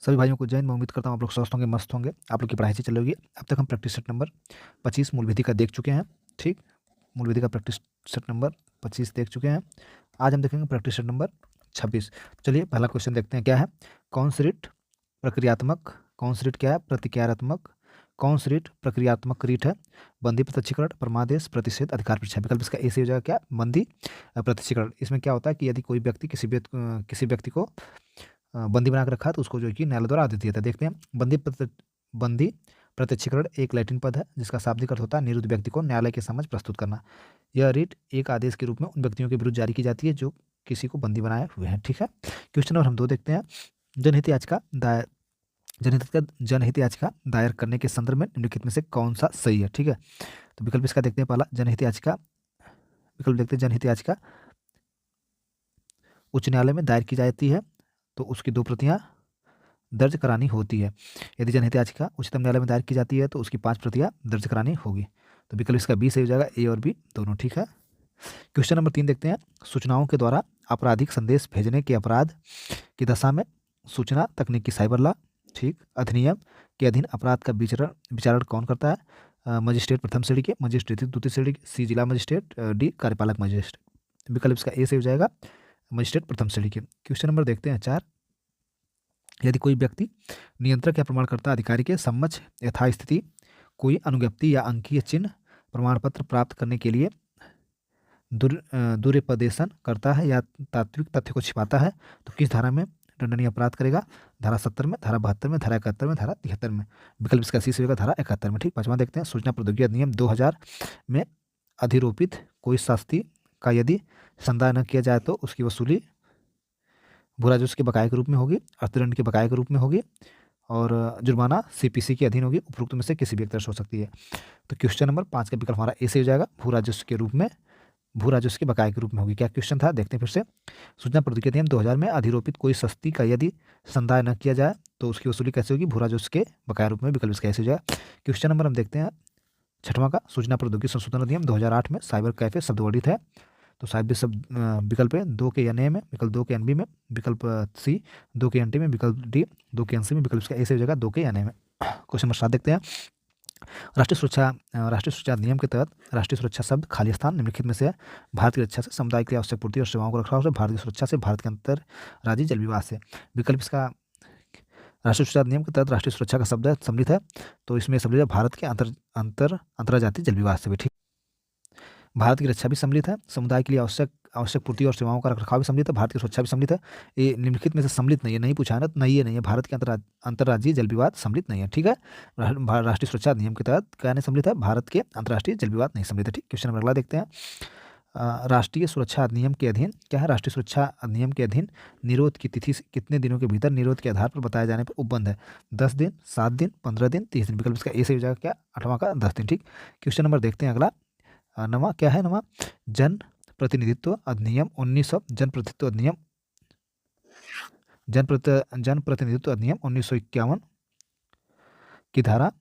सभी भाइयों को जय हिंद। मैं उम्मीद करता हूँ आप लोग स्वस्थ होंगे, मस्त होंगे। आप लोग की पढ़ाई अच्छी चल रही होगी। अब तक हम प्रैक्टिस सेट नंबर 25 मूल विधि का देख चुके हैं। ठीक, मूल विधि का प्रैक्टिस सेट नंबर 25 देख चुके हैं। आज हम देखेंगे प्रैक्टिस सेट नंबर 26। चलिए पहला क्वेश्चन देखते हैं क्या है। कॉन्सोनेंट प्रक्रियात्मक, कॉन्सोनेंट क्या है? प्रतिक्रियात्मक। कॉन्सोनेंट प्रक्रियात्मक रीट है। बंदी प्रत्यक्षीकरण, परमादेश, प्रतिषेध, अधिकार परीक्षा। विकल्प इसका ए से हो जाएगा क्या? बंदी प्रत्यक्षीकरण। इसमें क्या होता है कि यदि कोई व्यक्ति किसी व्यक्ति को बंदी बना के रखा है तो उसको जो है कि न्यायालय द्वारा आदेश दिया था। देखते हैं। बंदी प्रत्यक्षीकरण एक लैटिन पद है जिसका शाब्दिक अर्थ होता है निरुद्ध व्यक्ति को न्यायालय के समझ प्रस्तुत करना। यह रीट एक आदेश के रूप में उन व्यक्तियों के विरुद्ध जारी की जाती है जो किसी को बंदी बनाए हुए हैं। ठीक है। क्वेश्चन नंबर हम 2 देखते हैं। जनहित याचिका दायर जनहित याचिका दायर करने के संदर्भ में निम्नलिखित में से कौन सा सही है? ठीक है। तो विकल्प इसका देखते हैं। पहला जनहित याचिका, विकल्प देखते हैं। जनहित याचिका उच्च न्यायालय में दायर की जाती है तो उसकी 2 प्रतियां दर्ज करानी होती है। यदि जनहित याचिका उच्चतम न्यायालय में दायर की जाती है तो उसकी 5 प्रतियां दर्ज करानी होगी। तो विकल्प इसका बी सही हो जाएगा, ए और बी दोनों। ठीक है। क्वेश्चन नंबर 3 देखते हैं। सूचनाओं के द्वारा आपराधिक संदेश भेजने के अपराध की दशा में सूचना तकनीकी साइबर लॉ, ठीक, अधिनियम के अधीन अपराध का विचारण कौन करता है? मजिस्ट्रेट प्रथम श्रेणी के, मजिस्ट्रेट द्वितीय श्रेणी के, सी जिला मजिस्ट्रेट, डी कार्यपालक मजिस्ट्रेट। विकल्प इसका ए सही हो जाएगा, मजिस्ट्रेट प्रथम श्रेणी के। क्वेश्चन नंबर देखते हैं 4। यदि कोई व्यक्ति नियंत्रक या प्रमाणकर्ता अधिकारी के समक्ष यथास्थिति कोई अनुज्ञप्ति या अंकीय चिन्ह प्रमाण पत्र प्राप्त करने के लिए दुरुपदेशन करता है या तात्विक तथ्य को छिपाता है तो किस धारा में दंडनीय अपराध करेगा? धारा 70 में, धारा 72 में, धारा 71 में, धारा 73 में। विकल्प इसका सी से होगा, धारा 71 में। ठीक। 5वां देखते हैं। सूचना प्रौद्योगिकी अधिनियम 2000 में अधिरोपित कोई शास्ति का यदि संदाय न किया जाए तो उसकी वसूली भू राजस्व के बकाये के रूप में होगी, अर्थदंड के बकाये के रूप में होगी और जुर्माना सीपीसी के अधीन होगी। उपरोक्त में से किसी भी एक तरह से हो सकती है। तो क्वेश्चन नंबर 5 का विकल्प हमारा ए से हो जाएगा, भू राजस्व के रूप में, भू राजस्व के बकाये के रूप में होगी। क्या क्वेश्चन था देखते हैं फिर से। सूचना प्रौद्योगिकी अधिनियम 2000 में अधिरोपित कोई शस्ति का यदि संदाय न किया जाए तो उसकी वसूली कैसे होगी? भू राजस्व के बकाया रूप में। विकल्प इसका ऐसे हो जाएगा। क्वेश्चन नंबर हम देखते हैं 6वां का। सूचना प्रौद्योगिकी संशोधन अधिनियम 2008 में साइबर कैफे शब्द वर्णित है तो साइबर शब्द विकल्प है 2 के एन ए में, विकल्प 2 के एन बी में, विकल्प सी 2 के एन टी में, विकल्प डी 2 के एन सी में। विकल्प इसका ए से हो जाएगा 2 के एन ए में। क्वेश्चन नंबर 7 देखते हैं। राष्ट्रीय सुरक्षा अधिनियम के तहत राष्ट्रीय सुरक्षा शब्द खाली स्थान निम्नलिखित में से है। भारत की रक्षा से, समुदाय की आवश्यक पूर्ति और सेवाओं को रखरखाव से, भारत की सुरक्षा से, भारत के अंतर राज्य जल विवाद से। विकल्प इसका राष्ट्रीय सुरक्षा अधिनियम के तहत राष्ट्रीय सुरक्षा का शब्द सम्मिलित है तो इसमें सम्मिलित है भारत के अंतरराज्यीय जल विवाद से भी। ठीक। भारत की रक्षा भी सम्मिलित है, समुदाय के लिए आवश्यक पूर्ति और सेवाओं का रखरखाव भी सम्मिलित है, भारत की सुरक्षा भी सम्मिलित है। ये निम्नलिखित में से सम्मिलित नहीं है, नहीं पूछा है ना, नहीं है, नहीं है। भारत के अंतरराज्यीय जल विवाद सम्मिलित नहीं है। ठीक है। राष्ट्रीय सुरक्षा अधिनियम के तहत क्या नहीं सम्मिलित है? भारत के अंतर्राष्ट्रीय जल विवाद नहीं सम्मिलित है। ठीक। क्वेश्चन नंबर अगला देखते हैं। राष्ट्रीय सुरक्षा अधिनियम के अधीन क्या है? राष्ट्रीय सुरक्षा अधिनियम के अधीन निरोध की तिथि कितने दिनों के भीतर निरोध के आधार पर बताए जाने पर उपबंध है? 10 दिन, 7 दिन, 15 दिन, 30 दिन। विकल्प इसका ए से हो जाएगा क्या? 8वां का 10 दिन। ठीक। क्वेश्चन नंबर देखते हैं अगला। नवा क्या है? नवा जन प्रतिनिधित्व अधिनियम 1900, जन प्रतिनिधित्व अधिनियम 1951 की धारा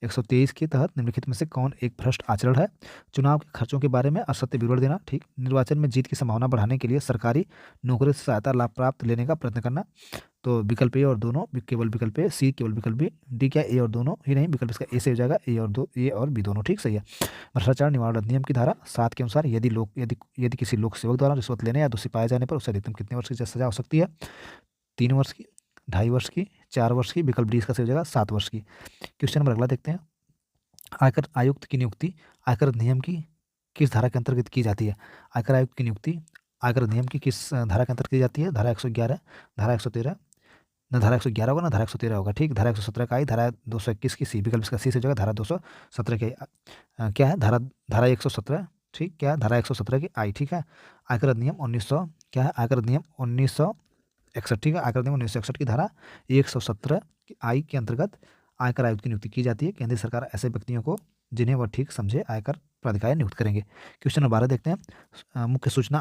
123 के तहत निम्नलिखित में से कौन एक भ्रष्ट आचरण है? चुनाव के खर्चों के बारे में असत्य विवरण देना, ठीक, निर्वाचन में जीत की संभावना बढ़ाने के लिए सरकारी नौकरी से सहायता लाभ प्राप्त लेने का प्रयत्न करना। तो विकल्प ए और दोनों, केवल विकल्प ए, सी केवल विकल्प बी, डी क्या ए और दोनों ही नहीं। विकल्प इसका ए से हो जाएगा, ए और बी दोनों। ठीक, सही है। भ्रष्टाचार निवारण अधिनियम की धारा 7 के अनुसार यदि किसी लोक सेवक द्वारा रिश्वत लेने या दोषी पाए जाने पर उसे अधिकतम कितने वर्ष की सजा हो सकती है? 3 वर्ष की, 2.5 वर्ष की, 4 वर्ष की। विकल्प डी इसका सही हो जाएगा 7 वर्ष की। क्वेश्चन नंबर अगला देखते हैं। आयकर आयुक्त की नियुक्ति आयकर अधिनियम की किस धारा के अंतर्गत की जाती है? आयकर आयुक्त की नियुक्ति आयकर अधिनियम की किस धारा के अंतर्गत की जाती है? धारा 111, धारा 113, ना धारा 111 होगा ना धारा 113 होगा। ठीक। धारा 117 का आई, धारा 221 की सी। विकल्प इसका सी से हो जाएगा धारा 217 की क्या है? धारा 117। ठीक। क्या है? धारा 117 की आई। ठीक है। आयकर अधिनियम 1900 क्या है? आयकर अधिनियम 1961। ठीक है। आयकर अधिनियम 1961 की धारा 117 की आई के अंतर्गत आयकर आयुक्त की नियुक्ति की जाती है। केंद्र सरकार ऐसे व्यक्तियों को जिन्हें वह ठीक समझे आयकर प्राधिकारी नियुक्त करेंगे। क्वेश्चन नंबर 12 देखते हैं। मुख्य सूचना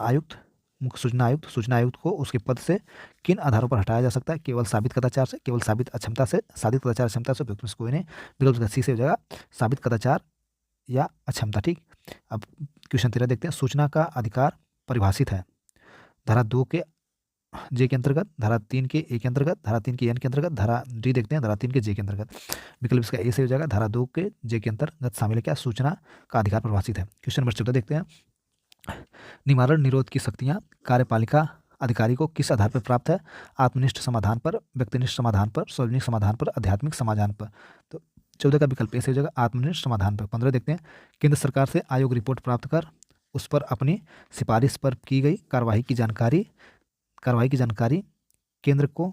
आयुक्त को उसके पद से किन आधारों पर हटाया जा सकता है? केवल साबित कदाचार से, केवल साबित अक्षमता से, साबित कदाचार अक्षमता से, उपयुक्त में से कोई नहीं। विकल्प सी से हो जाएगा साबित कदाचार या अक्षमता। ठीक। अब क्वेश्चन 13 देखते हैं। सूचना का अधिकार परिभाषित है धारा 2 के जे के अंतर्गत, धारा 3 के ए के अंतर्गत, धारा 3 के एन के अंतर्गत, धारा डी देखते हैं धारा 3 के जे के अंतर्गत। विकल्प इसका ए से हो जाएगा। धारा 2 के जे के अंतर्गत शामिल है क्या? सूचना का अधिकार परिभाषित है। क्वेश्चन नंबर 14 देखते हैं। निवारण निरोध की शक्तियां कार्यपालिका अधिकारी को किस आधार पर प्राप्त है? आत्मनिष्ठ समाधान पर, व्यक्तिनिष्ठ समाधान पर, सार्वजनिक समाधान पर, आध्यात्मिक समाधान पर। तो 14 का विकल्प ए से हो जाएगा आत्मनिष्ठ समाधान पर। 15 देखते हैं। केंद्र सरकार से आयोग रिपोर्ट प्राप्त कर उस पर अपनी सिफारिश पर की गई कार्रवाई की जानकारी केंद्र को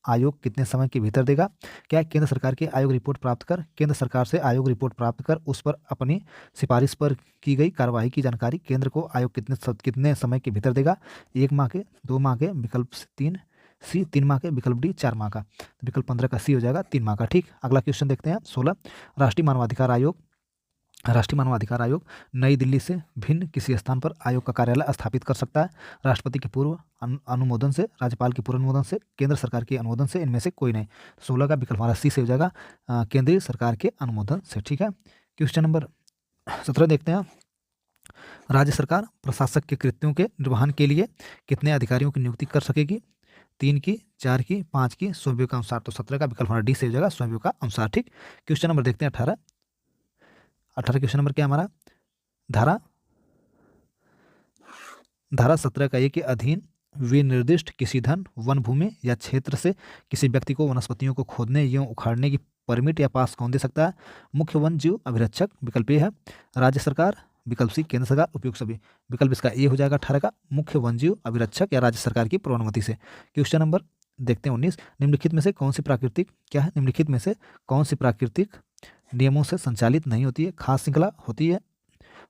आयोग कितने समय के भीतर देगा? क्या है? केंद्र सरकार के आयोग रिपोर्ट प्राप्त कर, केंद्र सरकार से आयोग रिपोर्ट प्राप्त कर उस पर अपनी सिफारिश पर की गई कार्रवाई की जानकारी केंद्र को आयोग कितने समय के भीतर देगा? 1 माह के, 2 माह के, विकल्प 3 सी 3 माह के, विकल्प डी 4 माह का। तो विकल्प 15 का सी हो जाएगा 3 माह का। ठीक, अगला क्वेश्चन देखते हैं 16। राष्ट्रीय मानवाधिकार आयोग नई दिल्ली से भिन्न किसी स्थान पर आयोग का कार्यालय स्थापित कर सकता है? राष्ट्रपति के पूर्व अनुमोदन से, राज्यपाल के पूर्व अनुमोदन से, केंद्र सरकार के अनुमोदन से, इनमें से कोई नहीं। 16 का विकल्प हमारा सी से हो जाएगा केंद्रीय सरकार के अनुमोदन से। ठीक है, क्वेश्चन नंबर 17 देखते हैं। राज्य सरकार प्रशासक के कृत्यों के निर्वहन के लिए कितने अधिकारियों की नियुक्ति कर सकेगी? 3 की, 4 की, 5 की, स्वयं के अनुसार। तो 17 का विकल्प हमारा डी से हो जाएगा स्वयं का अनुसार। ठीक, क्वेश्चन नंबर देखते हैं 18 क्वेश्चन नंबर क्या हमारा? धारा 17 का ए के अधीन विनिर्दिष्ट किसी धन, वन भूमि या क्षेत्र से किसी व्यक्ति को वनस्पतियों को खोदने एवं उखाड़ने की परमिट या पास कौन दे सकता है? मुख्य वन जीव अभिरक्षक, विकल्प ए है। राज्य सरकार, विकल्प सी केंद्र सरकार, उपयुक्त सभी। विकल्प इसका ए हो जाएगा 18 का, मुख्य वन जीव अभिरक्षक या राज्य सरकार की पूर्व अनुमति से। क्वेश्चन नंबर देखते हैं 19। निम्नलिखित में से कौन सी प्राकृतिक नियमों से संचालित नहीं होती है? खास श्रृंखला होती है,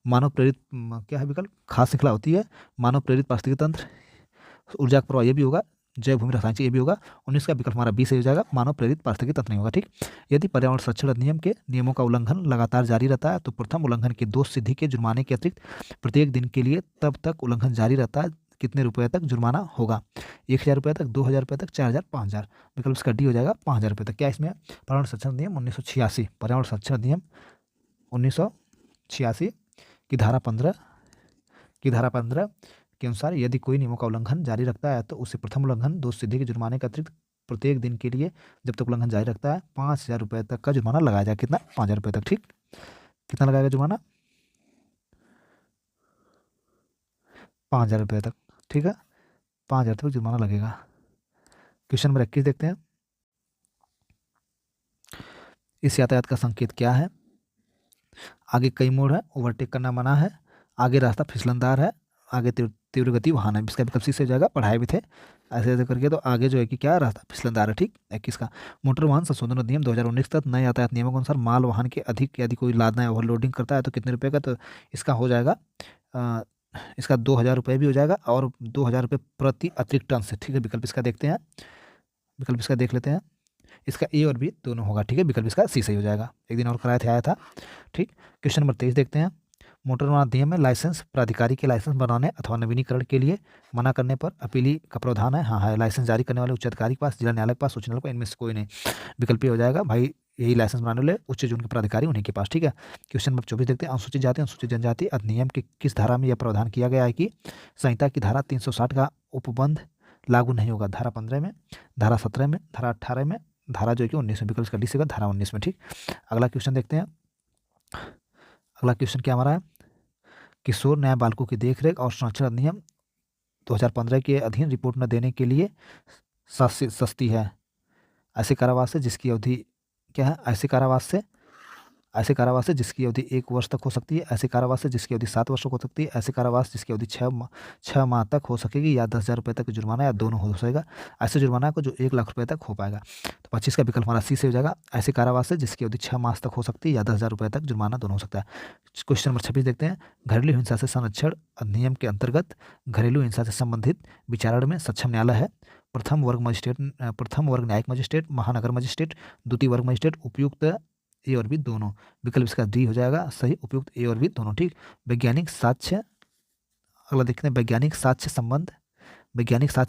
मानव प्रेरित क्या है विकल्प? खास श्रृंखला होती है, मानव प्रेरित पारिस्थितिक तंत्र, ऊर्जा का प्रवाह, ये भी होगा, जैव भूमि रसायन, ये भी होगा। 19 का विकल्प हमारा बी से हो जाएगा, मानव प्रेरित पारिस्थितिक तंत्र नहीं होगा। ठीक, यदि पर्यावरण संरक्षण अधिनियम के नियमों का उल्लंघन लगातार जारी रहता है तो प्रथम उल्लंघन की दोष सिद्धि के जुर्माने के अतिरिक्त प्रत्येक दिन के लिए तब तक उल्लंघन जारी रहता है कितने रुपए तक जुर्माना होगा? 1000 रुपये तक, 2000 रुपये तक, 4000, 5000। विकल्प इसका डी हो जाएगा 5000 रुपये तक। क्या इसमें? पर्यावरण संरक्षण अधिनियम 1986, पर्यावरण संरक्षण अधिनियम 1986 की धारा 15 के अनुसार यदि कोई नियमों का उल्लंघन जारी रखता है तो उसे प्रथम उल्लंघन दोष सिद्धि के जुर्माने का अतिरिक्त प्रत्येक दिन के लिए जब तक उल्लंघन जारी रखता है 5000 रुपये तक का जुर्माना लगाया जाए। कितना? 5000 रुपये तक। ठीक, कितना लगाएगा जुर्माना? 5000 रुपये तक। ठीक है, 5000 तक जुर्माना लगेगा। क्वेश्चन नंबर 21 देखते हैं। इस यातायात का संकेत क्या है? आगे कई मोड़ है, ओवरटेक करना मना है, आगे रास्ता फिसलनदार है, आगे तीव्र गति वाहन है। इसका विकल्प सी से हो जाएगा, पढ़ाए भी थे ऐसे ऐसे करके। तो आगे जो है कि क्या रास्ता फिसलनदार है। ठीक, 21 का मोटर वाहन संशोधन अधिनियम 2019 तक नए यातायात नियमों के अनुसार माल वाहन के अधिक यदि कोई लादना है, ओवरलोडिंग करता है तो कितने रुपये का? तो इसका हो जाएगा इसका 2000 रुपये भी हो जाएगा और 2000 रुपये प्रति अतिरिक्त टन से। ठीक है, विकल्प इसका देखते हैं, विकल्प इसका देख लेते हैं। इसका ए और बी दोनों होगा। ठीक है, विकल्प इसका सी सही हो जाएगा। एक दिन और कराया थे, आया था। ठीक, क्वेश्चन नंबर 23 देखते हैं। मोटर वाहन अधिनियम में लाइसेंस प्राधिकारी के लाइसेंस बनाने अथवा नवीनीकरण के लिए मना करने पर अपीली का प्रावधान है? हाँ है। लाइसेंस जारी करने वाले उच्च अधिकारी के पास, जिला न्यायालय के पास, उच्च न्यायालय के पास, इनमें से कोई नहीं। विकल्प हो जाएगा भाई, यही लाइसेंस बनाने वाले उच्च जो उनके प्राधिकारी उन्हीं के पास। ठीक है, क्वेश्चन नंबर 24 देखते हैं। अनुसूचित जाति अनुसूचित जनजाति अधिनियम के किस धारा में यह प्रावधान किया गया है कि संहिता की धारा 360 का उपबंध लागू नहीं होगा? धारा 15 में, धारा 17 में, धारा 18 में, धारा जो कि 19 में। विकल्प का डी से धारा 19 में। ठीक, अगला क्वेश्चन देखते हैं। अगला क्वेश्चन क्या हमारा है? किशोर न्याय बालकों की देखरेख और संरक्षण अधिनियम 2015 के अधीन रिपोर्ट न देने के लिए सस्ती है ऐसे कारावास से जिसकी अवधि क्या है? ऐसे कारावास से जिसकी अवधि 1 वर्ष तक हो सकती है, ऐसे कारावास से जिसकी अवधि 7 वर्ष हो सकती है, ऐसे कारावास जिसकी अवधि 6 माह तक हो सकेगी या 10,000 रुपये तक जुर्माना या दोनों हो सकेगा। ऐसे जुर्माना को जो 1 लाख रुपये तक हो पाएगा। तो 25 का विकल्प हमारा सी से हो जाएगा, ऐसे कारावास से जिसकी अवधि 6 माह तक हो सकती है या 10,000 रुपये तक जुर्माना दोनों हो सकता है। क्वेश्चन नंबर 26 देखते हैं। घरेलू हिंसा से संरक्षण अधिनियम के अंतर्गत घरेलू हिंसा से संबंधित विचारण में सक्षम न्यायालय है? प्रथम वर्ग न्यायिक मजिस्ट्रेट, महानगर मजिस्ट्रेट, द्वितीय वर्ग मजिस्ट्रेट, उपयुक्त ए और बी दोनों। विकल्प इसका डी हो जाएगा सही, उपयुक्त ए और बी दोनों। ठीक, वैज्ञानिक साक्ष्य, अगला देखते हैं। वैज्ञानिक साक्ष्य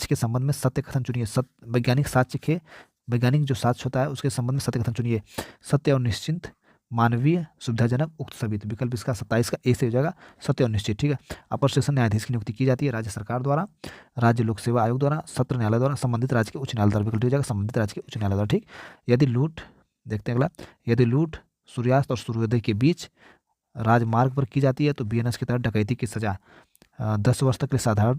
के संबंध में सत्य कथन चुनिए। वैज्ञानिक जो साक्ष्य होता है उसके संबंध में सत्य कथन चुनिए। सत्य और निश्चित, मानवीय, सुविधाजनक, उक्त सभी। तो विकल्प इसका 27 का ए से हो जाएगा, सत्य और निश्चित। ठीक है। अपर सेशन न्यायाधीश की नियुक्ति की जाती है राज्य सरकार द्वारा, राज्य लोक सेवा आयोग द्वारा, सत्र न्यायालय द्वारा, संबंधित राज्य के उच्च न्यायालय द्वारा। विकल्प हो जाएगा संबंधित राज्य के उच्च न्यायालय द्वारा। ठीक। यदि लूट, देखते हैं अगला, यदि लूट सूर्यास्त और सूर्योदय के बीच राजमार्ग पर की जाती है तो बीएनएस के तहत डकैती की सजा 10 वर्ष तक के लिए साधारण,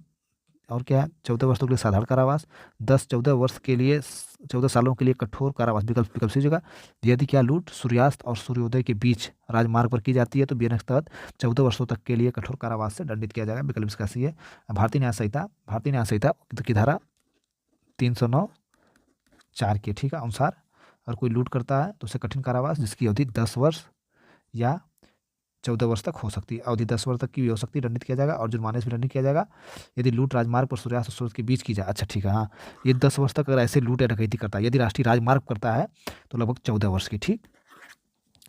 और क्या है, 14 वर्षों के लिए साधारण कारावास, 10-14 वर्ष के लिए 14 सालों के लिए कठोर कारावास। विकल्प विकल्प सी जगह। यदि क्या लूट सूर्यास्त और सूर्योदय के बीच राजमार्ग पर की जाती है तो बीएनएस के तहत 14 वर्षों तक के लिए कठोर कारावास से दंडित किया जाएगा। विकल्प इसका सी है। भारतीय न्याय संहिता की धारा 309(4) के, ठीक है, अनुसार अगर कोई लूट करता है तो उसे कठिन कारावास जिसकी अवधि 10 वर्ष या 14 वर्ष तक हो सकती है, अवधि 10 वर्ष तक की भी हो सकती है, दंडित किया जाएगा और जुर्माने से भी दंडित किया जाएगा। यदि लूट राजमार्ग पर सूर्यास्त और सूर्य के बीच की जाए, अच्छा ठीक है, हाँ, ये 10 वर्ष तक अगर ऐसे लूट या डकैती करता है, यदि राष्ट्रीय राजमार्ग करता है तो लगभग 14 वर्ष की। ठीक।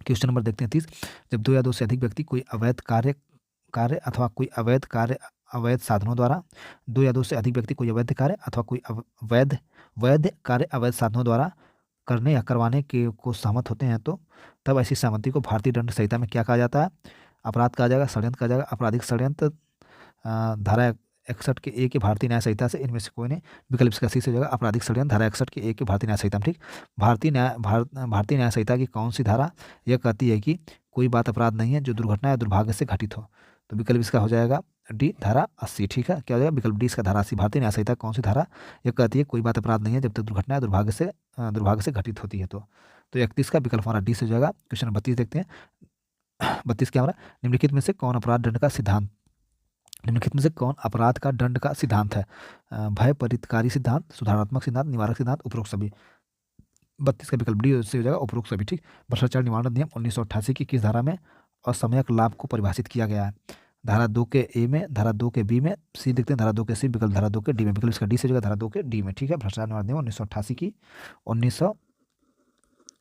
क्वेश्चन नंबर देखते हैं 30। जब 2 या 2 से अधिक व्यक्ति कोई अवैध कार्य अथवा कोई अवैध कार्य अवैध साधनों द्वारा, 2 या 2 से अधिक व्यक्ति कोई अवैध कार्य अथवा कोई वैध कार्य अवैध साधनों द्वारा करने या करवाने के को सहमत होते हैं तो तब ऐसी सहमति को भारतीय दंड संहिता में क्या कहा जाता है? अपराध कहा जाएगा, षड्यंत्र कहा जाएगा, आपराधिक षड्यंत्र, धारा 61 के ए के भारतीय न्याय संहिता से इनमें से कोई नहीं। विकल्प इसका सी से हो जाएगा आपराधिक षड्यंत्र, धारा 61 के ए के भारतीय न्याय संहिता में। ठीक। भारतीय न्याय संहिता की कौन सी धारा यह कहती है कि कोई बात अपराध नहीं है जो दुर्घटना या दुर्भाग्य से घटित हो? तो विकल्प इसका हो जाएगा डी, धारा 80। ठीक है, क्या हो जाएगा? विकल्प डी इसका धारा 80। भारतीय न्याय संहिता कौन सी धारा यह कहती है कोई बात अपराध नहीं है जब तक दुर्घटना या दुर्भाग्य से घटित होती है? तो 31 का विकल्प हमारा डी से हो जाएगा। क्वेश्चन 32 देखते हैं। 32 क्या हमारा, निम्नलिखित में से कौन अपराध दंड का सिद्धांत, निम्नलिखित में से कौन अपराध का दंड का सिद्धांत है? भय परितकारी सिद्धांत, सुधारात्मक सिद्धांत, निवारक सिद्धांत, उपरोक्त सभी। 32 का विकल्प डी से हो जाएगा उपरोक्त सभी। ठीक। भ्रष्टाचार निवारण अधिनियम 1988 की किस धारा में असमयक लाभ को परिभाषित किया गया है? धारा 2 के ए में, धारा 2 के बी में, सी देखते हैं धारा 2 के सी, विकल्प धारा 2 के डी में। विकल्प इसका डी से जगह धारा 2 के डी में। ठीक है। भ्रष्टाचार निवारण अधिनियम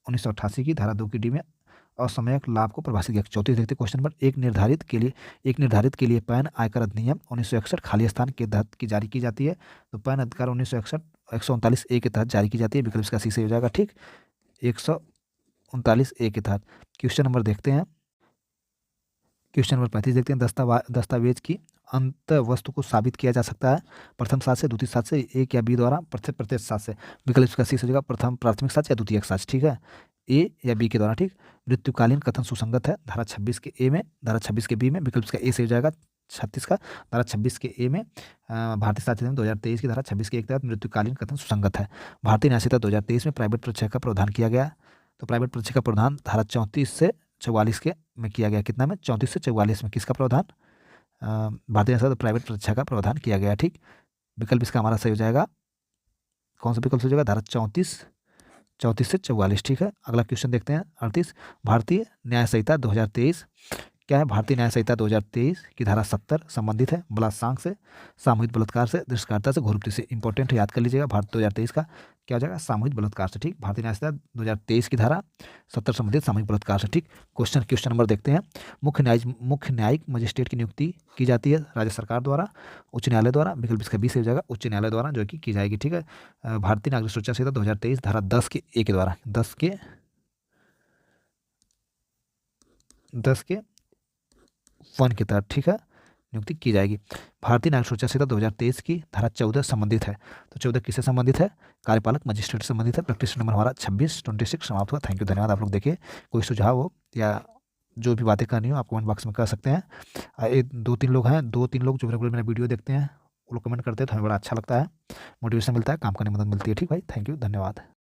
1988 की धारा 2 की डी में असमयक लाभ को परिभाषित किया। 34 देखते हैं क्वेश्चन नंबर, एक निर्धारित के लिए पैन आयकर अधिनियम 1961 खाली स्थान के तहत की जारी की जाती है। तो पैन अधिकार 1961 139 ए के तहत जारी की जाती है। विकल्प इसका सी से हो जाएगा। ठीक। 139 ए के तहत। क्वेश्चन नंबर देखते हैं, क्वेश्चन नंबर 35 देखते हैं, दस्तावेज की अंत वस्तु को साबित किया जा सकता है प्रथम साक्ष्य से, द्वितीय साक्ष्य से, एक या बी द्वारा, प्रत्यक्ष साक्ष्य से। विकल्प इसका सी हो जाएगा प्राथमिक साक्ष्य या द्वितीयक साक्ष्य। ठीक है, ए या बी के द्वारा। ठीक। मृत्युकालीन कथन सुसंगत है, धारा 26 के ए में, धारा 26 के बी में। विकल्प इसका ए से हो जाएगा 36 का, धारा 26 के ए में भारतीय साक्ष्य अधिनियम 2023 की धारा 26 के एक तहत मृत्युकालीन कथन सुसंगत है। भारतीय न्याय संहिता 2023 में प्राइवेट परीक्षा का प्रावधान किया गया। तो प्राइवेट परीक्षा का प्रावधान धारा 34 से 44 के में किया गया। कितना में? 34 से 44 में किसका प्रावधान? भारतीय न्याय संहिता प्राइवेट परीक्षा का प्रावधान किया गया। ठीक। विकल्प इसका हमारा सही हो जाएगा, कौन सा विकल्प हो जाएगा? धारा 34 से 44। ठीक है। अगला क्वेश्चन देखते हैं 38। भारतीय न्याय संहिता 2023 क्या है? भारतीय न्याय संहिता 2023 की धारा 70 संबंधित है बलात्कार से, सामूहिक बलात्कार से, दृष्टकारिता से, घोरपीट से। इंपॉर्टेंट है, याद कर लीजिएगा। भारत 2023 का क्या हो जाएगा? सामूहिक बलात्कार से। ठीक। भारतीय न्याय संहिता 2023 की धारा 70 संबंधित सामूहिक बलात्कार से। ठीक। क्वेश्चन नंबर देखते हैं, मुख्य न्यायिक मजिस्ट्रेट की नियुक्ति की जाती है राज्य सरकार द्वारा, उच्च न्यायालय द्वारा। विकल्प इसका बी से हो जाएगा उच्च न्यायालय द्वारा जो कि की जाएगी। ठीक है। भारतीय नागरिक सुरक्षा संहिता 2023 धारा 10 के ए के द्वारा, 10 के 1 के तहत। ठीक है, नियुक्ति की जाएगी। भारतीय नागरिक सुरक्षा संहिता 2023 की धारा 14 संबंधित है। तो 14 किससे संबंधित है? कार्यपालक मजिस्ट्रेट से संबंधित है। प्रैक्टिस नंबर हमारा 26 समाप्त हुआ। थैंक यू, धन्यवाद। आप लोग देखिए, कोई सुझाव हो या जो भी बातें करनी हो आप कमेंट बॉक्स में कर सकते हैं। 2-3 लोग हैं, 2-3 लोग जो रेगुलर मेरा वीडियो देखते हैं वो लोग कमेंट करते हैं तो हमें बड़ा अच्छा लगता है, मोटिवेशन मिलता है, काम करने में मदद मिलती है। ठीक भाई, थैंक यू, धन्यवाद।